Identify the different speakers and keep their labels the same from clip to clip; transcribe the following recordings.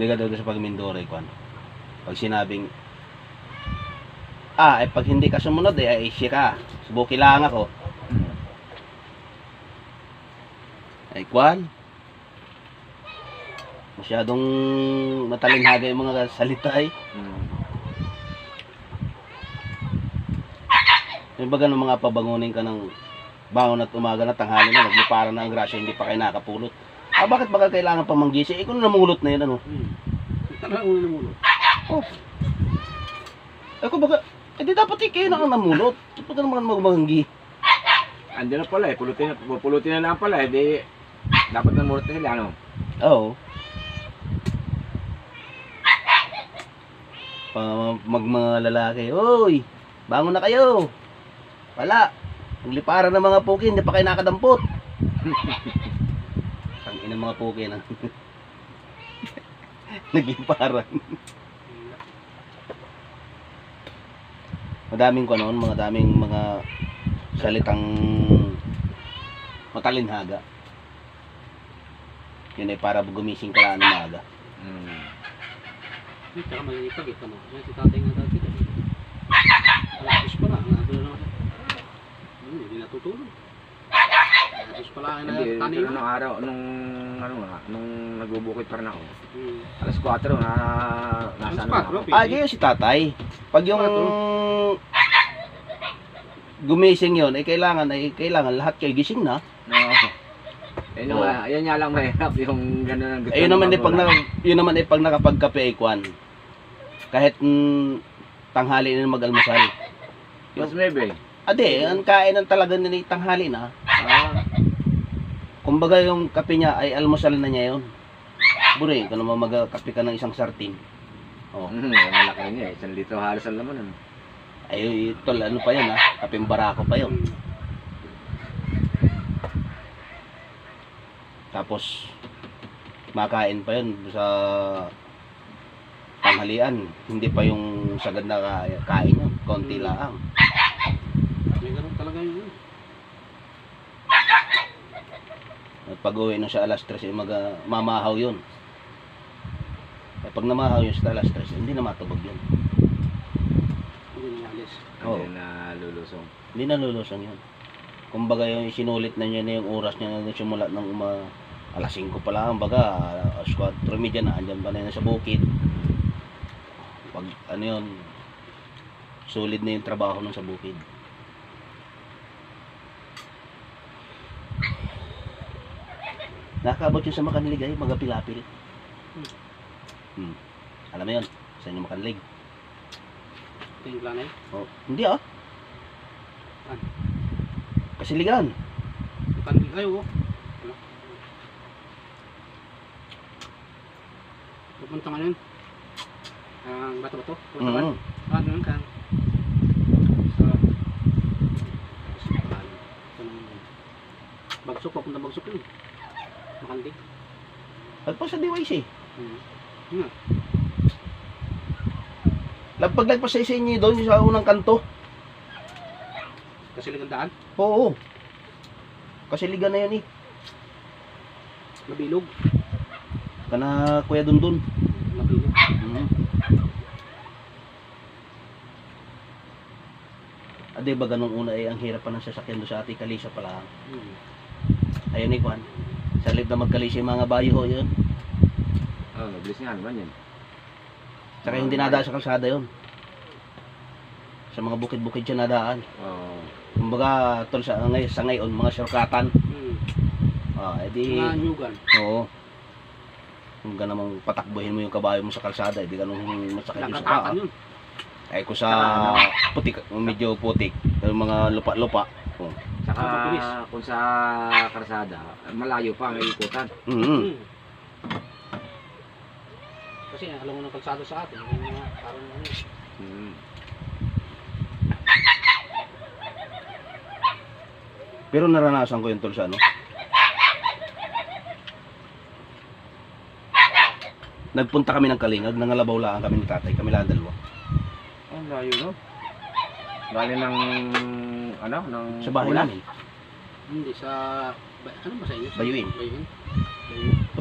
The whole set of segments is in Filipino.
Speaker 1: Liga daw sa pagmindore kwan. Pag sinabing eh pag hindi ka sumunod ay siya ka. Subuki lang ako. Ay kwan. Masyadong matalinhaga yung mga salita ay. Yung baga ng mga pabangunin ka ng bangon at umaga na tanghali na, nagmupara na ang grasya, hindi pa kayo nakapulot. Bakit baka kailangan pa manggisi? Kung namulot na yun, ano?
Speaker 2: Talagang ulo namulot.
Speaker 1: Oh. Kung baga, di dapat kayo na ang namulot. Baga naman magmanggi.
Speaker 2: Andiyan na pala eh, pulutin na lang pala eh, di dapat namulot na sila, ano?
Speaker 1: Oo. Mga lalaki, oy, bangon na kayo. Wala. Nagliparan ng mga puki, hindi pa kayo nakadampot. Ang ina mga puki na. Nagliparan. Madaming ko noon, daming mga salitang matalinhaga. Yun ay para gumising ka lang ng umaga.
Speaker 3: Tsaka malilipag ito mo. Yan si tatay nga dati. Alas pa lang. Hindi natutulog. Alas pa lang
Speaker 2: Hindi,
Speaker 3: tanim.
Speaker 2: pero nung araw, nung nagbubukit pa rin ako. Alas 4 na nasa
Speaker 3: Alas
Speaker 2: ano
Speaker 3: 4,
Speaker 2: ako.
Speaker 1: Yun si tatay. Pag yung gumising yun, ay kailangan lahat kayo gising na.
Speaker 2: Yan nga lang mahirap yung gano'n ang gusto.
Speaker 1: Ayun naman ay pag nakapagkape ay kwan. Kahit tanghali na mag-almusal.
Speaker 2: Mas maybe.
Speaker 1: Ang kainan talaga nila tanghali na. Kumbaga yung kape niya ay almusal na niya yun. Bure, kung naman magkape ka ng isang sartin.
Speaker 2: Malaki niya eh. 1 litro halos ang laman.
Speaker 1: Ay, tol, ano pa yun kapeng barako pa yun. Tapos, makain pa yun sa tanghalian. Hindi pa yung sagad na kain yun. Konti lang.
Speaker 3: May ganun talaga yun.
Speaker 1: At pag uwi nung sa alas 3, mamahaw yun. Pag namahaw yun sa alas 3, hindi na matubog yun.
Speaker 3: Hindi na alis.
Speaker 2: Hindi na lulusong.
Speaker 1: Hindi na lulusong yun. Kumbaga yung sinulit na niya na yung oras niya na simula ng alas 5 pa lang. Baga, alas 4:30 na, andyan pa na yun sa bukid. Pag yun, solid na yung trabaho nun sa bukid. Nakakabot yun sa Makanlig ay magapilapil. Alam mo yun, sa inyo Makanlig.
Speaker 3: Ito yung planay.
Speaker 1: Hindi Kasiligan.
Speaker 3: Kanil kayo. Pupunta nga yun. Ang bato-bato. Ano yun kan? Bagsok, papunta Bagsok yun. Makandig.
Speaker 1: Pagpag sa DYC.
Speaker 3: Nga.
Speaker 1: Lagpas sa inyo doon sa unang kanto.
Speaker 3: Kasi ligandaan.
Speaker 1: Oo. Kasiligan na yun eh.
Speaker 3: Mabilog.
Speaker 1: Kana Kuya Dundun.
Speaker 3: Mabilog.
Speaker 1: Ade ba ganung una ay ang hirap pa ng sasakyan doon sa Ate Kalisa pala. Ayun eh Juan. Sa lib na magkalisa yung mga bayo ho yun.
Speaker 2: Mabilis nga naman yan.
Speaker 1: Saka hindi nadaan sa kalsada yun. Sa mga bukid-bukid siya nadaan. Kumbaga tol sa ngayon mga shortcutan. Edi
Speaker 3: Mga nyugan.
Speaker 1: oo. Kung ganang patakbuhin mo yung kabayo mo sa kalsada, edi ganung masakit yung suka.
Speaker 3: Nakatakan yun.
Speaker 1: Ay ko sa putik, medyo putik, yung mga lupa-lupa.
Speaker 2: Saka kung sa karsada, malayo pa ang ikutan.
Speaker 3: Kasi alam mo ng kalsado sa atin. Parang ano.
Speaker 1: Pero naranasan ko yung tol sa ano. Nagpunta kami ng Kalingag, nangalabaw lang kami ni tatay, kami lang dalawa.
Speaker 2: Ang layo no? Galing ng ng
Speaker 1: Sa bahay
Speaker 2: ulan?
Speaker 1: namin.
Speaker 3: Hindi sa... Ano ba sa inyo?
Speaker 1: Bayuin.
Speaker 3: Bayuin.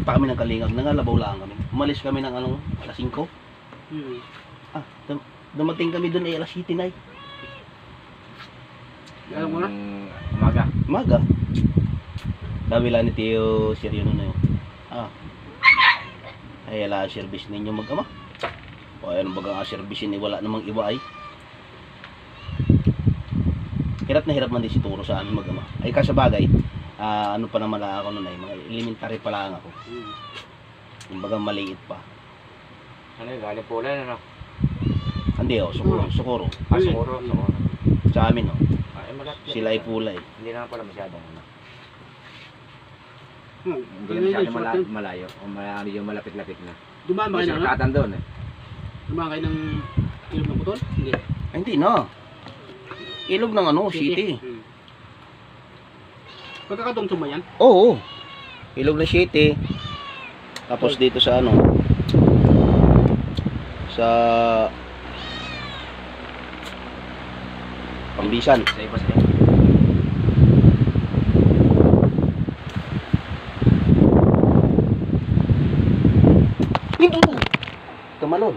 Speaker 1: Punta kami ng Kalingap, nangalabaw lang kami. Umalis kami ng alas 5. Dumating kami doon alas 7 na.
Speaker 3: Alam mo na?
Speaker 2: Umaga.
Speaker 1: Umaga. Sabi lang ni Tio Seryo na yun. Ay ala service ninyo mag-ama. O ano bagang service ni wala namang iba ay. Hirap na hirap man din si Turo sa amin mag-ama. Ay kasabagay, ano pa naman ako noon ay mga elementary pa lang ako. Yung bagang maliit pa.
Speaker 2: Ano yun, galing po ulan, ano?
Speaker 1: Hindi Sukuro.
Speaker 2: Siguro.
Speaker 1: Sa amin
Speaker 2: Ay, malapit.
Speaker 1: sila ay pulay.
Speaker 2: Hindi naman pala masyadong, ano? Hindi
Speaker 3: Kaya
Speaker 2: na masyadong
Speaker 3: yun,
Speaker 2: malayo. O yung malapit-lapit na.
Speaker 3: Dumaan ba
Speaker 2: May
Speaker 3: kayo ng ano?
Speaker 2: surkatan doon, eh.
Speaker 3: Dumaan kayo ng ilog ng putol? Hindi.
Speaker 1: Ay, hindi na. Ilog ng city.
Speaker 3: Pagkakatungtong ba yan?
Speaker 1: Oo. Ilog ng city. Tapos dito sa sa Pambisan.
Speaker 2: Sa iba sa'yo.
Speaker 1: Tumalon.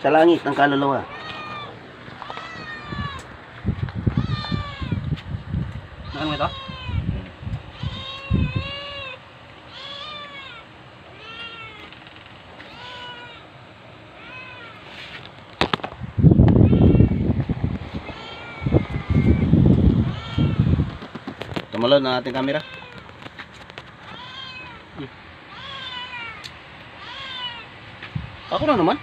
Speaker 1: Sa langit ng kaluluwa.
Speaker 3: Ano ito?
Speaker 1: Tumalon na ating camera. Ako na naman.